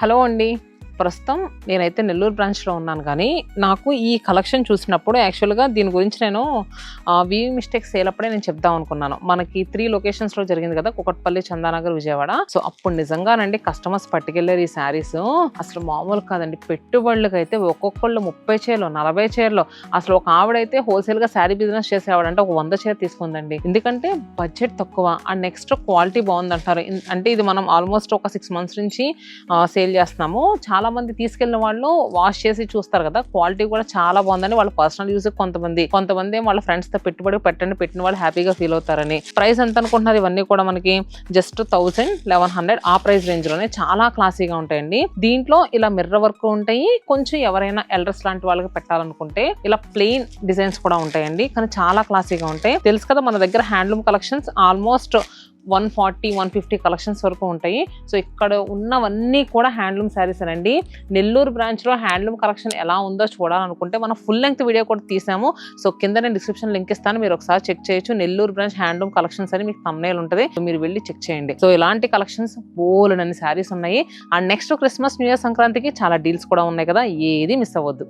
Hello అండి. ప్రస్తుతం నేనైతే నెల్లూరు బ్రాంచ్‌లో ఉన్నాను గానీ, నాకు ఈ కలెక్షన్ చూసినప్పుడు యాక్చువల్‌గా దీని గురించి నేను వీవింగ్ మిస్టేక్స్ సేల్ అప్పుడే నేను చెప్దాం అనుకున్నాను. మనకి 3 లొకేషన్స్‌లో జరిగింది కదా! కూకట్పల్లి, చందానగర్, విజయవాడ. సో, అప్పుడు నిజంగానండి కస్టమర్స్ పట్టుకెళ్లారు ఈ శారీస్. అసలు మామూలు కాదండి. పెట్టుబడులకైతే ఒక్కొక్కళ్ళు 30 చీరలు, 40 చీరలు, అసలు ఒక ఆవిడైతే హోల్‌సేల్‌గా శారీ బిజినెస్ చేసేవాడంట. ఒక 100 చీర తీసుకుందండి. ఎందుకంటే బడ్జెట్ తక్కువ అండ్ నెక్స్ట్ క్వాలిటీ బాగుందంటారు. అంటే ఇది మనం ఆల్మోస్ట్ ఒక 6 మంత్స్ నుంచి సేల్ చేస్తున్నాము. చాలా మంది తీసుకెళ్లిన వాళ్ళు వాష్ చేసి చూస్తారు కదా, క్వాలిటీ కూడా చాలా బాగుందని వాళ్ళ పర్సనల్ యూజ్ కొంతమంది వాళ్ళ ఫ్రెండ్స్ తో పెట్టుబడి పెట్టిన వాళ్ళు హ్యాపీగా ఫీల్ అవుతారని. ప్రైస్ ఎంత అనుకుంటున్నారు? ఇవన్నీ కూడా మనకి జస్ట్ 1100 ఆ ప్రైస్ రేంజ్ లోనే చాలా క్లాసీగా ఉంటాయండి. దీంట్లో ఇలా మిర్రర్ వర్క్ ఉంటాయి. కొంచెం ఎవరైనా ఎల్డర్స్ లాంటి వాళ్ళకి పెట్టాలనుకుంటే ఇలా ప్లెయిన్ డిజైన్స్ కూడా ఉంటాయండి, కానీ చాలా క్లాసీగా ఉంటాయి. తెలుసు కదా మన దగ్గర హ్యాండ్లూమ్ కలెక్షన్స్ ఆల్మోస్ట్ 140, 150 కలెక్షన్స్ వరకు ఉంటాయి. సో ఇక్కడ ఉన్నవన్నీ కూడా హ్యాండ్లూమ్ శారీస్ అండి. నెల్లూరు బ్రాంచ్ లో హ్యాండ్లూమ్ కలెక్షన్ ఎలా ఉందో చూడాలనుకుంటే మనం ఫుల్ లెంగ్త్ వీడియో కూడా తీసాము. సో కింద నేను డిస్క్రిప్షన్ లింక్ ఇస్తాను, మీరు ఒకసారి చెక్ చేయొచ్చు. నెల్లూరు బ్రాంచ్ హ్యాండ్లూమ్ కలెక్షన్స్ అని మీకు థంబ్నెయిల్ ఉంటుంది, మీరు వెళ్ళి చెక్ చేయండి. సో ఇలాంటి కలెక్షన్స్ బోలెడన్ని శారీస్ ఉన్నాయి. And next Christmas, new year, సంక్రాంతికి చాలా డీల్స్ కూడా ఉన్నాయి కదా, ఏది మిస్ అవ్వద్దు.